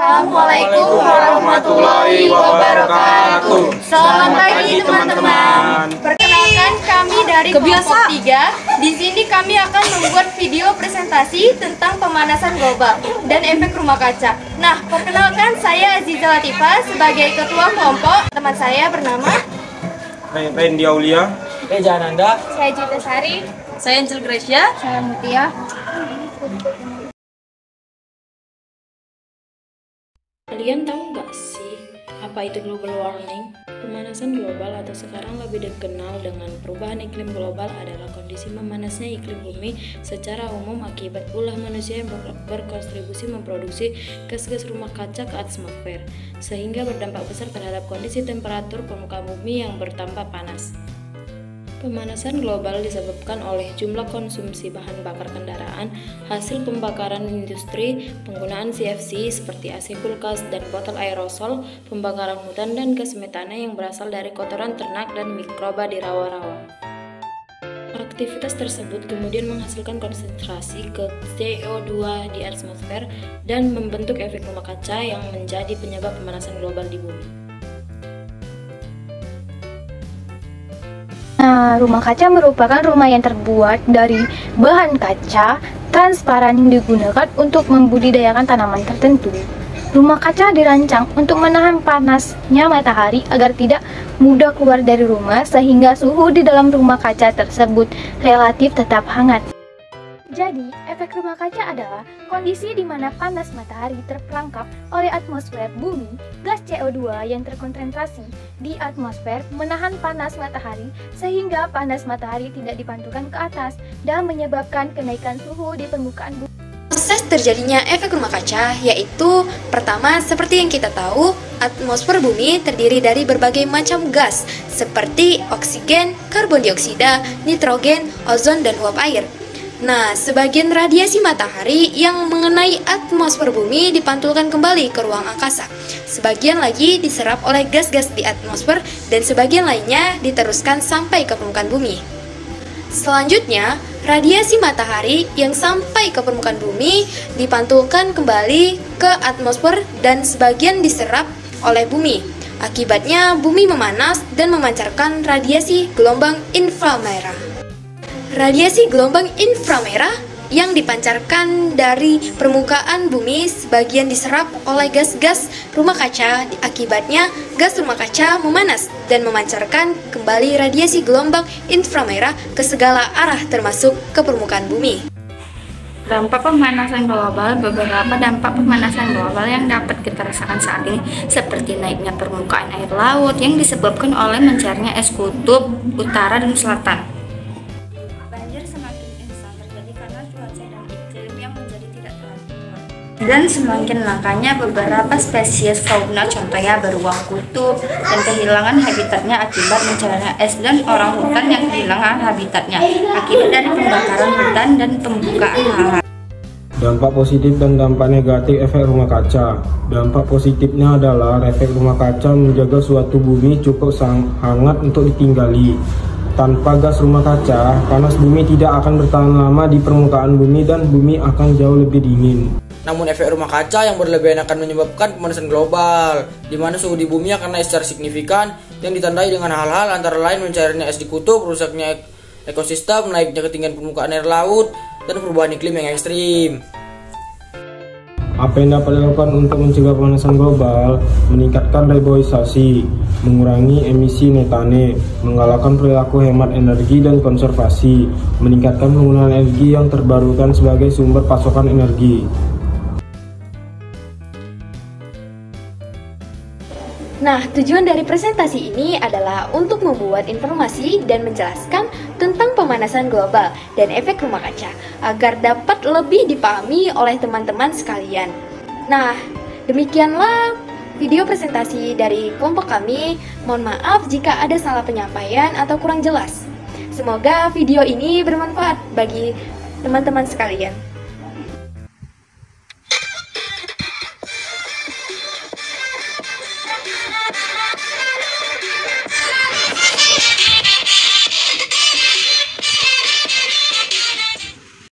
Assalamualaikum warahmatullahi wabarakatuh. Selamat pagi teman-teman. Perkenalkan kami dari kelompok 3. Di sini kami akan membuat video presentasi tentang pemanasan global dan efek rumah kaca. Nah, perkenalkan saya Aziza Latifah sebagai ketua kelompok. Teman saya bernama Randy Aulia, Reja Ananda, saya Jita Sari, saya Angel Gracia, saya Mutia. Kalian tahu nggak sih apa itu global warming? Pemanasan global atau sekarang lebih dikenal dengan perubahan iklim global adalah kondisi memanasnya iklim bumi secara umum akibat ulah manusia yang berkontribusi memproduksi gas-gas rumah kaca ke atmosfer, sehingga berdampak besar terhadap kondisi temperatur permukaan bumi yang bertambah panas. Pemanasan global disebabkan oleh jumlah konsumsi bahan bakar kendaraan, hasil pembakaran industri, penggunaan CFC seperti AC kulkas dan botol aerosol, pembakaran hutan, dan gas metana yang berasal dari kotoran ternak dan mikroba di rawa-rawa. Aktivitas tersebut kemudian menghasilkan konsentrasi ke CO2 di atmosfer dan membentuk efek rumah kaca yang menjadi penyebab pemanasan global di bumi. Nah, rumah kaca merupakan rumah yang terbuat dari bahan kaca transparan yang digunakan untuk membudidayakan tanaman tertentu. Rumah kaca dirancang untuk menahan panasnya matahari agar tidak mudah keluar dari rumah, sehingga suhu di dalam rumah kaca tersebut relatif tetap hangat. Jadi, efek rumah kaca adalah kondisi di mana panas matahari terperangkap oleh atmosfer bumi, gas CO2 yang terkonsentrasi di atmosfer menahan panas matahari sehingga panas matahari tidak dipantulkan ke atas dan menyebabkan kenaikan suhu di permukaan bumi. Proses terjadinya efek rumah kaca yaitu pertama, seperti yang kita tahu, atmosfer bumi terdiri dari berbagai macam gas seperti oksigen, karbon dioksida, nitrogen, ozon, dan uap air. Nah, sebagian radiasi matahari yang mengenai atmosfer bumi dipantulkan kembali ke ruang angkasa. Sebagian lagi diserap oleh gas-gas di atmosfer dan sebagian lainnya diteruskan sampai ke permukaan bumi. Selanjutnya, radiasi matahari yang sampai ke permukaan bumi dipantulkan kembali ke atmosfer dan sebagian diserap oleh bumi. Akibatnya, bumi memanas dan memancarkan radiasi gelombang inframerah. Radiasi gelombang inframerah yang dipancarkan dari permukaan bumi sebagian diserap oleh gas-gas rumah kaca. Akibatnya, gas rumah kaca memanas dan memancarkan kembali radiasi gelombang inframerah ke segala arah termasuk ke permukaan bumi. Dampak pemanasan global. Beberapa dampak pemanasan global yang dapat kita rasakan saat ini seperti naiknya permukaan air laut yang disebabkan oleh mencairnya es kutub utara dan selatan. Dan semakin langkanya beberapa spesies fauna, contohnya beruang kutub, dan kehilangan habitatnya akibat mencairnya es, dan orang hutan yang kehilangan habitatnya akibat dari pembakaran hutan dan pembukaan lahan. dampak positif dan dampak negatif efek rumah kaca. Dampak positifnya adalah efek rumah kaca menjaga suatu bumi cukup hangat untuk ditinggali. Tanpa gas rumah kaca, panas bumi tidak akan bertahan lama di permukaan bumi dan bumi akan jauh lebih dingin. Namun efek rumah kaca yang berlebihan akan menyebabkan pemanasan global, di mana suhu di bumi akan naik secara signifikan yang ditandai dengan hal-hal antara lain mencairnya es di kutub, rusaknya ekosistem, naiknya ketinggian permukaan air laut, dan perubahan iklim yang ekstrim. Apa yang dapat dilakukan untuk mencegah pemanasan global? Meningkatkan reboisasi, mengurangi emisi metane, menggalakkan perilaku hemat energi dan konservasi, meningkatkan penggunaan energi yang terbarukan sebagai sumber pasokan energi. Nah, tujuan dari presentasi ini adalah untuk membuat informasi dan menjelaskan tentang pemanasan global dan efek rumah kaca agar dapat lebih dipahami oleh teman-teman sekalian. Nah, demikianlah video presentasi dari kelompok kami. Mohon maaf jika ada salah penyampaian atau kurang jelas. Semoga video ini bermanfaat bagi teman-teman sekalian.